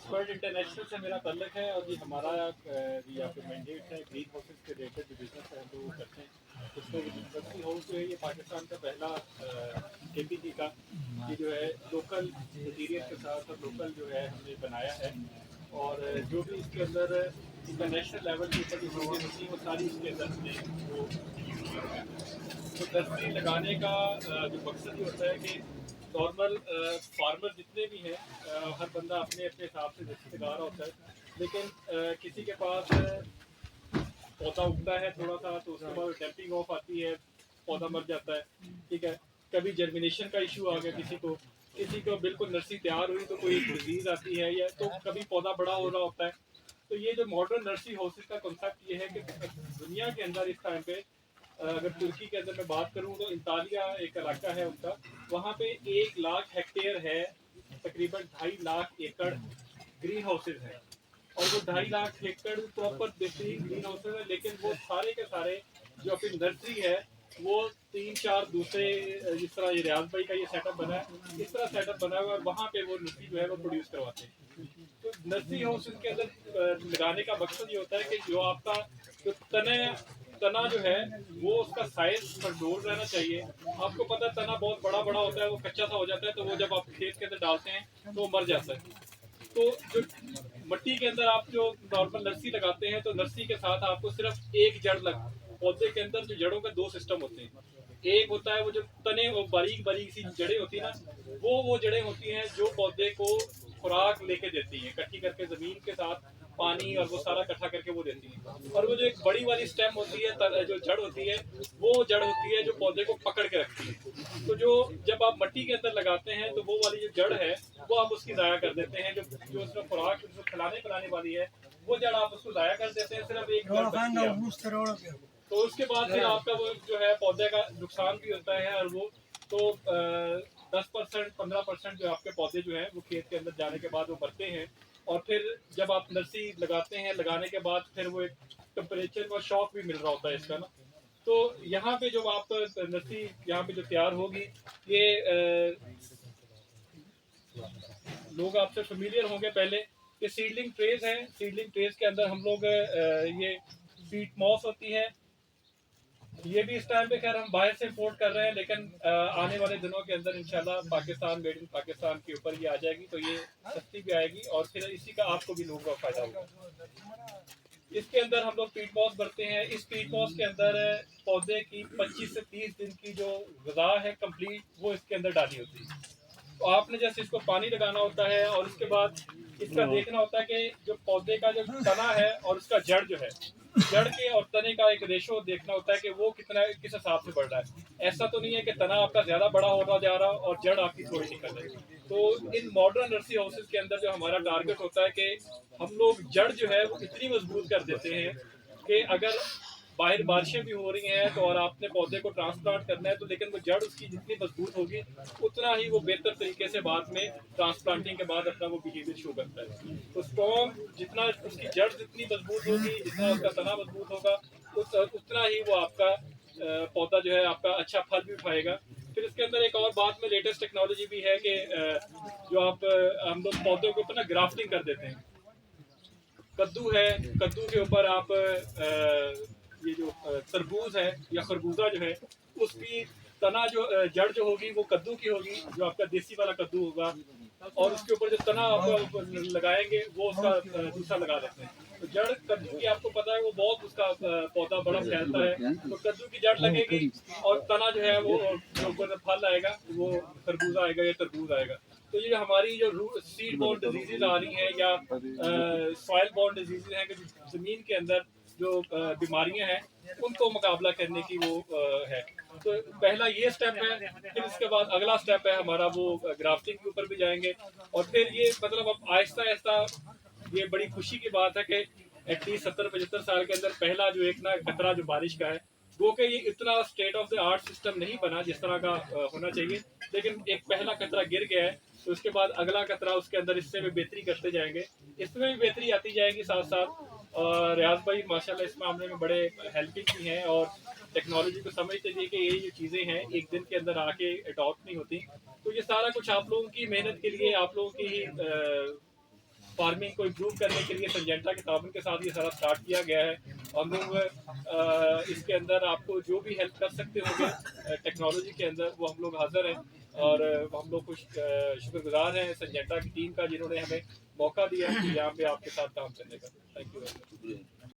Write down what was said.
Expert international से मेरा ताल्लुक है और ये हमारा ये आपके मैंडेट है ग्रीन हाउसेस के रिलेटेड जो बिजनेस है हम लोग करते हैं। उसमें यूनिवर्सिटी हाउस जो है ये पाकिस्तान का पहला KPG का ये जो है लोकल मटीरियल के साथ और लोकल जो है हमने बनाया है। और जो भी इसके अंदर इंटरनेशनल लेवल की ऊपर जो चीज़ें होती हैं वो सारी इसके अंदर हमने वो तो नर्सरी लगाने का जो मकसद ये होता है कि नॉर्मल फार्मर जितने भी हैं हर बंदा अपने अपने हिसाब से नर्सरी लगा रहा होता है। लेकिन किसी के पास पौधा उगता है थोड़ा सा तो उसके बाद डैम्पिंग ऑफ आती है, पौधा मर जाता है। ठीक है, कभी जर्मिनेशन का इशू आ गया किसी को बिल्कुल नर्सरी तैयार हुई तो कोई डिजीज आती है या तो कभी पौधा बड़ा हो रहा होता है। तो ये जो मॉडर्न नर्सरी हाउसेज का कॉन्सेप्ट ये है कि दुनिया के अंदर इस टाइम पे अगर तुर्की के अंदर मैं बात करूं तो इंतालिया एक इलाका है उनका, वहाँ पे 1 लाख हेक्टेयर है, तकरीबन 2.5 लाख एकड़ ग्रीन हाउसेज है। और वो 2.5 लाख एकड़ प्रॉपर बेहतरीन ग्रीन हाउसेज है, लेकिन वो सारे के सारे जो अपनी नर्सरी है वो 3-4 दूसरे जिस तरह ये रियाज भाई का ये सेटअप बना है इस तरह सेटअप बना हुआ है और वहाँ पे वो नर्सरी जो है वो प्रोड्यूस करवाते हैं। तो नर्सरी हाउस के अंदर लगाने का मकसद ये होता है कि जो आपका जो तना जो है वो उसका साइज कंट्रोल रहना चाहिए। आपको पता है तना बहुत बड़ा बड़ा होता है, वो कच्चा सा हो जाता है तो वो जब आप खेत के अंदर डालते हैं तो वो मर जाता है। तो जो मट्टी के अंदर आप जो नॉर्मल नर्सरी लगाते हैं तो नर्सरी के साथ आपको सिर्फ एक जड़ लग पौधे के अंदर जो जड़ों के 2 सिस्टम होते हैं। एक होता है वो जो तने वो बारीक बारीक सी जड़ें होती है ना, वो जड़ें होती हैं जो पौधे को खुराक लेके देती हैं, इकट्ठी करके जमीन के साथ पानी और वो सारा इकट्ठा करके वो देती है। और वो जो एक बड़ी वाली स्टेम होती है जो जड़ होती है वो जड़ होती है जो पौधे को पकड़ के रखती है। तो जो जब आप मिट्टी के अंदर लगाते हैं तो वो वाली जो जड़ है वो आप उसकी ज़ाया कर देते हैं, जो उसमें खुराक जो खिलाने पिलाने वाली है वो जड़ आप उसको ज़ाया कर देते हैं, सिर्फ एक जड़ बचती है। तो उसके बाद फिर आपका वो जो है पौधे का नुकसान भी होता है और वो तो 10% 15% जो आपके पौधे जो हैं वो खेत के अंदर जाने के बाद वो बढ़ते हैं। और फिर जब आप नर्सरी लगाते हैं लगाने के बाद फिर वो एक टेम्परेचर का शॉक भी मिल रहा होता है इसका ना। तो यहाँ पे जो आप नर्सरी यहाँ पे जो तैयार होगी ये लोग आपसे फेमिलियर होंगे पहले। ये सीडलिंग ट्रेज है, सीडलिंग ट्रेज के अंदर हम लोग ये सीड मॉस होती है, ये भी इस टाइम पे खैर हम बाहर से इंपोर्ट कर रहे हैं, लेकिन आने वाले दिनों के अंदर इंशाल्लाह पाकिस्तान मेड इन पाकिस्तान के ऊपर ये आ जाएगी तो ये सस्ती भी आएगी और फिर इसी का आपको भी लोगों का फायदा होगा। इसके अंदर हम लोग पीट मॉस भरते हैं। इस पीट मॉस के अंदर पौधे की 25 से 30 दिन की जो गज़ा है कंप्लीट वो इसके अंदर डाली होती है। तो आपने जैसे इसको पानी लगाना होता है और उसके बाद इसका देखना होता है कि जो पौधे का जो तना है और उसका जड़ जो है, जड़ के और तने का एक रेशो देखना होता है कि वो कितना किस हिसाब से बढ़ रहा है। ऐसा तो नहीं है कि तना आपका ज्यादा बड़ा होता जा रहा और जड़ आपकी थोड़ी निकल रही। तो इन मॉडर्न नर्सरी हाउसेज के अंदर जो हमारा टारगेट होता है कि हम लोग जड़ जो है वो इतनी मजबूत कर देते हैं कि अगर बाहर बारिशें भी हो रही हैं तो और आपने पौधे को ट्रांसप्लांट करना है तो लेकिन वो जड़ उसकी जितनी मजबूत होगी उतना ही वो बेहतर तरीके से बाद में ट्रांसप्लांटिंग के बाद अपना वो बिहेवियर शो करता है। तो स्ट्रॉन्ग जितना उसकी जड़ जितनी मजबूत होगी, जितना उसका तना मजबूत होगा उतना ही वो आपका पौधा जो है आपका अच्छा फल भी उठाएगा। फिर इसके अंदर एक और बात में लेटेस्ट टेक्नोलॉजी भी है कि जो आप हम लोग पौधों के ऊपर ना ग्राफ्टिंग कर देते हैं। कद्दू है, कद्दू के ऊपर आप ये जो तरबूज है या खरबूजा जो है उसकी तना जो जड़ जो होगी वो कद्दू की होगी, जो आपका देसी वाला कद्दू होगा, और उसके ऊपर जो तना आप लगाएंगे वो उसका दूसरा लगा देते हैं। तो जड़ कद्दू की आपको पता है वो बहुत उसका पौधा बड़ा फैलता है, तो कद्दू की जड़ लगेगी और तना जो है वो जो ऊपर फल आएगा वो खरबूजा आएगा या तरबूज आएगा। तो ये हमारी जो सीड बोर्न डिजीजेज आ रही हैं या सॉइल बोर्न डिजीजेज हैं कि जमीन के अंदर जो बीमारियां हैं उनको मुकाबला करने की वो है। तो पहला ये स्टेप है, फिर इसके बाद अगला स्टेप है हमारा वो ग्राफ्टिंग के ऊपर भी जाएंगे। और फिर ये मतलब अब आहिस्ता आहिस्ता ये बड़ी खुशी की बात है कि एटलीस्ट 70-75 साल के अंदर पहला जो एक ना खतरा जो बारिश का है वो कि ये इतना state of the art system नहीं बना जिस तरह का होना चाहिए, लेकिन एक पहला खतरा गिर गया है। तो उसके बाद अगला खतरा उसके अंदर इससे भी बेहतरी करते जाएंगे, इसमें भी बेहतरी आती जाएगी साथ साथ। और रियाज भाई माशाल्लाह इस मामले में बड़े हेल्पिंग भी हैं और टेक्नोलॉजी को समझते भी कि ये जो चीज़ें हैं एक दिन के अंदर आके अडॉप्ट नहीं होती। तो ये सारा कुछ आप लोगों की मेहनत के लिए, आप लोगों की ही फार्मिंग को इम्प्रूव करने के लिए संजेंटा के ताबन के साथ ये सारा स्टार्ट किया गया है। हम लोग इसके अंदर आपको जो भी हेल्प कर सकते होंगे टेक्नोलॉजी के अंदर, वो हम लोग हाजिर हैं और हम लोग कुछ शुक्रगुजार हैं संजेंटा की टीम का, जिन्होंने हमें मौका दिया कि यहाँ पे आपके साथ काम करने का। Thank you.